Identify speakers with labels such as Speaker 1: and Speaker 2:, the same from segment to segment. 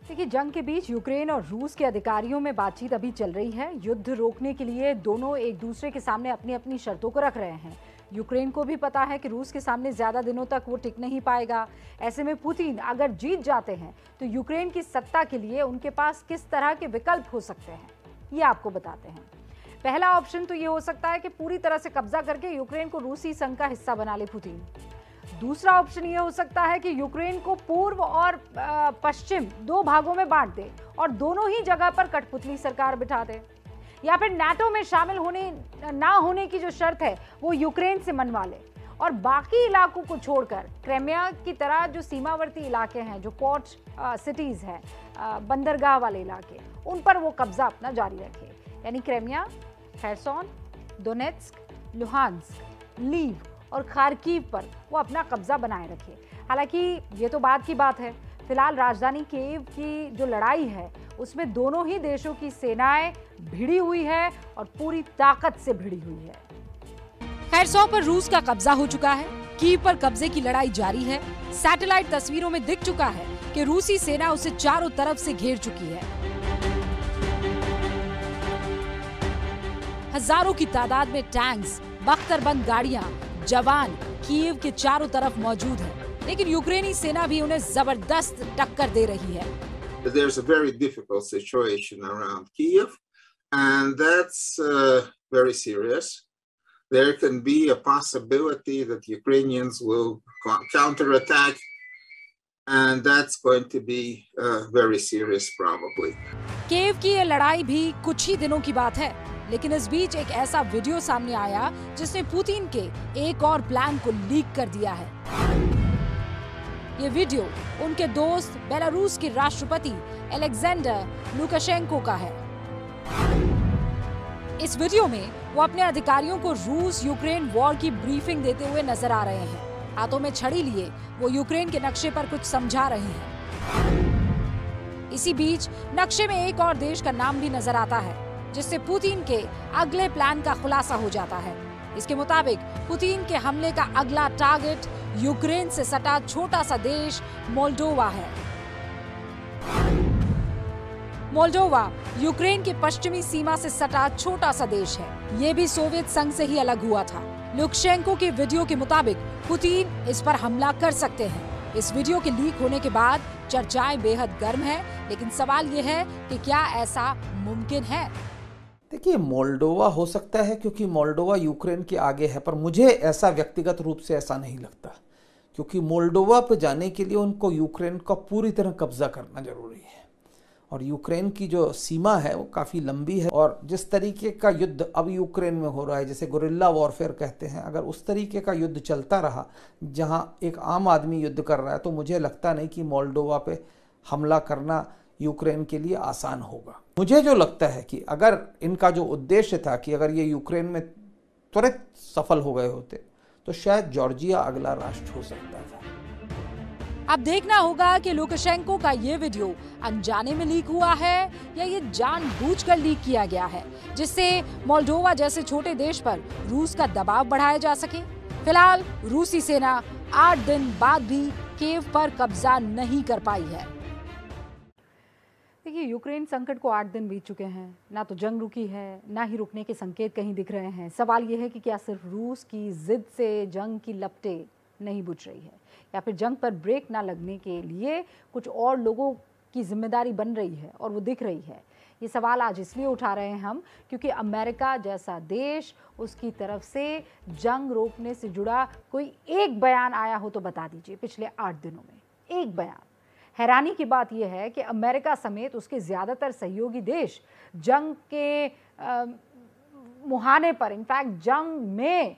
Speaker 1: देखिए, जंग के बीच यूक्रेन और रूस के अधिकारियों में बातचीत अभी चल रही है। युद्ध रोकने के लिए दोनों एक दूसरे के सामने अपनी अपनी शर्तों को रख रहे हैं। यूक्रेन को भी पता है कि रूस के सामने ज्यादा दिनों तक वो टिक नहीं पाएगा। ऐसे में पुतिन अगर जीत जाते हैं तो यूक्रेन की सत्ता के लिए उनके पास किस तरह के विकल्प हो सकते हैं, ये आपको बताते हैं। पहला ऑप्शन तो ये हो सकता है कि पूरी तरह से कब्जा करके यूक्रेन को रूसी संघ का हिस्सा बना ले पुतिन। दूसरा ऑप्शन ये हो सकता है कि यूक्रेन को पूर्व और पश्चिम दो भागों में बांट दे और दोनों ही जगह पर कठपुतली सरकार बिठा दे, या फिर नाटो में शामिल ना होने की जो शर्त है वो यूक्रेन से मनवा ले और बाकी इलाकों को छोड़कर क्रेमिया की तरह जो सीमावर्ती इलाके हैं, जो पोर्ट सिटीज हैं, बंदरगाह वाले इलाके, उन पर वो कब्जा अपना जारी रखे। यानी क्रेमिया, खैरसोन, डोनेट्स्क, लुहांस्क, लीव और खार्किव पर वो अपना कब्जा बनाए रखे। हालांकि ये तो बाद की बात है। फिलहाल राजधानी कीव की जो लड़ाई है उसमें दोनों ही देशों की सेनाएं भिड़ी हुई है और पूरी ताकत से भिड़ी हुई है।
Speaker 2: खैरसों पर रूस का कब्जा हो चुका है। कीव पर कब्जे की लड़ाई जारी है। सैटेलाइट तस्वीरों में दिख चुका है कि रूसी सेना उसे चारों तरफ से घेर चुकी है। हजारों की तादाद में टैंक्स, बख्तरबंद गाड़ियां, जवान कीव के चारों तरफ मौजूद हैं, लेकिन यूक्रेनी सेना भी उन्हें जबरदस्त टक्कर दे रही है।
Speaker 3: There's a very difficult situation around Kiev, and that's very serious. There can be a possibility that Ukrainians will counterattack, and that's going to be very serious probably.
Speaker 2: Kyiv की ये लड़ाई भी कुछ ही दिनों की बात है, लेकिन इस बीच एक ऐसा वीडियो सामने आया जिसने पुतिन के एक और प्लान को लीक कर दिया है। ये वीडियो उनके दोस्त बेलारूस के राष्ट्रपति अलेक्जेंडर लुकाशेंको का है। इस वीडियो में वो अपने अधिकारियों को रूस यूक्रेन वॉर की ब्रीफिंग देते हुए नजर आ रहे हैं। हाथों में छड़ी लिए वो यूक्रेन के नक्शे पर कुछ समझा रहे हैं। इसी बीच नक्शे में एक और देश का नाम भी नजर आता है, जिससे पुतिन के अगले प्लान का खुलासा हो जाता है। इसके मुताबिक पुतिन के हमले का अगला टारगेट यूक्रेन से सटा छोटा सा देश मोल्डोवा है। मोल्डोवा यूक्रेन के पश्चिमी सीमा से सटा छोटा सा देश है। ये भी सोवियत संघ से ही अलग हुआ था। लुकाशेंको के वीडियो के मुताबिक पुतिन इस पर हमला कर सकते हैं। इस वीडियो के लीक होने के बाद चर्चाएं बेहद गर्म है, लेकिन सवाल ये है कि क्या ऐसा मुमकिन है?
Speaker 4: देखिए, मोल्डोवा हो सकता है क्योंकि मोल्डोवा यूक्रेन के आगे है, पर मुझे ऐसा व्यक्तिगत रूप से ऐसा नहीं लगता, क्योंकि मोल्डोवा पर जाने के लिए उनको यूक्रेन का पूरी तरह कब्जा करना जरूरी है और यूक्रेन की जो सीमा है वो काफ़ी लंबी है और जिस तरीके का युद्ध अब यूक्रेन में हो रहा है, जैसे गुरिल्ला वॉरफेयर कहते हैं, अगर उस तरीके का युद्ध चलता रहा जहां एक आम आदमी युद्ध कर रहा है, तो मुझे लगता नहीं कि मोल्डोवा पे हमला करना यूक्रेन के लिए आसान होगा। मुझे जो लगता है कि अगर इनका जो उद्देश्य था कि अगर ये यूक्रेन में त्वरित सफल हो गए होते तो शायद जॉर्जिया अगला राष्ट्र हो सकता था।
Speaker 2: अब देखना होगा कि लुकाशेंको का ये वीडियो अनजाने में लीक हुआ है या ये जानबूझकर लीक किया गया है, जिससे मोल्डोवा जैसे छोटे देश पर रूस का दबाव बढ़ाया जा सके। फिलहाल रूसी सेना 8 दिन बाद भी कीव पर कब्जा नहीं कर पाई है।
Speaker 1: देखिए, यूक्रेन संकट को 8 दिन बीत चुके हैं। ना तो जंग रुकी है, ना ही रुकने के संकेत कहीं दिख रहे हैं। सवाल यह है कि क्या सिर्फ रूस की जिद से जंग की लपटें नहीं बुझ रही है, या फिर जंग पर ब्रेक ना लगने के लिए कुछ और लोगों की जिम्मेदारी बन रही है और वो दिख रही है। ये सवाल आज इसलिए उठा रहे हैं हम क्योंकि अमेरिका जैसा देश, उसकी तरफ से जंग रोकने से जुड़ा कोई एक बयान आया हो तो बता दीजिए पिछले 8 दिनों में। एक बयान। हैरानी की बात यह है कि अमेरिका समेत उसके ज़्यादातर सहयोगी देश जंग के मुहाने पर, इनफैक्ट जंग में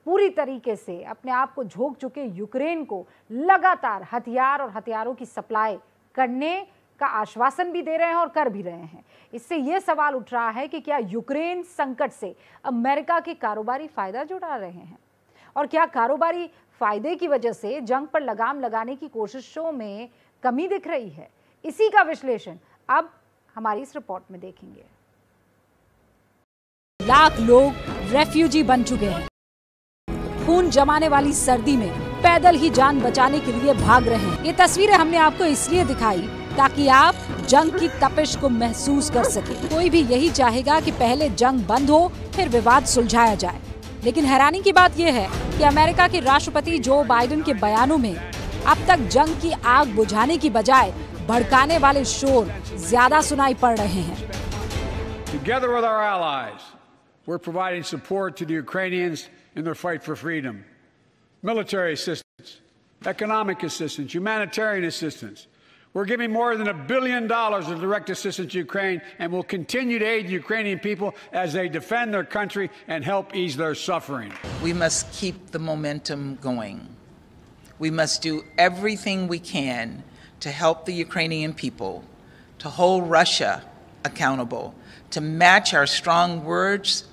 Speaker 1: पूरी तरीके से अपने आप को झोंक चुके यूक्रेन को लगातार हथियार और हथियारों की सप्लाई करने का आश्वासन भी दे रहे हैं और कर भी रहे हैं। इससे यह सवाल उठ रहा है कि क्या यूक्रेन संकट से अमेरिका के कारोबारी फायदा जुटा रहे हैं और क्या कारोबारी फायदे की वजह से जंग पर लगाम लगाने की कोशिशों में कमी दिख रही है। इसी का विश्लेषण अब हमारी इस रिपोर्ट में देखेंगे।
Speaker 2: लाख लोग रेफ्यूजी बन चुके हैं। खून जमाने वाली सर्दी में पैदल ही जान बचाने के लिए भाग रहे हैं। ये तस्वीरें हमने आपको इसलिए दिखाई ताकि आप जंग की तपिश को महसूस कर सकें। कोई भी यही चाहेगा कि पहले जंग बंद हो, फिर विवाद सुलझाया जाए। लेकिन हैरानी की बात यह है कि अमेरिका के राष्ट्रपति जो बाइडेन के बयानों में अब तक जंग की आग बुझाने की बजाय भड़काने वाले शोर ज्यादा सुनाई पड़ रहे हैं।
Speaker 5: Together with our allies, we're providing support to the Ukrainians in their fight for freedom. Military assistance, economic assistance, humanitarian assistance. We're giving more than $1 billion of direct assistance to Ukraine, and we'll continue to aid the Ukrainian people as they defend their country and help ease their suffering.
Speaker 6: We must keep the momentum going. We must do everything we can to help the Ukrainian people, to hold Russia accountable, to match our strong words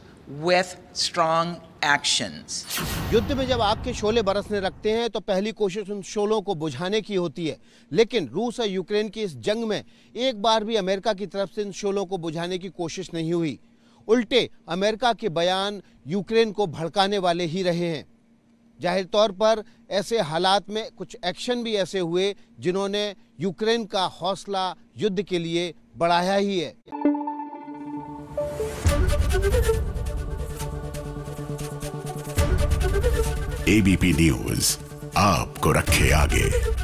Speaker 6: with strong actions.
Speaker 7: युद्ध में जब आग के शोले बरसने लगते हैं तो पहली कोशिश उन शोलों को बुझाने की होती है, लेकिन रूस और यूक्रेन की इस जंग में एक बार भी अमेरिका की तरफ से इन शोलों को बुझाने की कोशिश नहीं हुई। उल्टे अमेरिका के बयान यूक्रेन को भड़काने वाले ही रहे हैं। जाहिर तौर पर ऐसे हालात में कुछ एक्शन भी ऐसे हुए जिन्होंने यूक्रेन का हौसला युद्ध के लिए बढ़ाया ही है।
Speaker 8: एबीपी न्यूज आपको रखे आगे।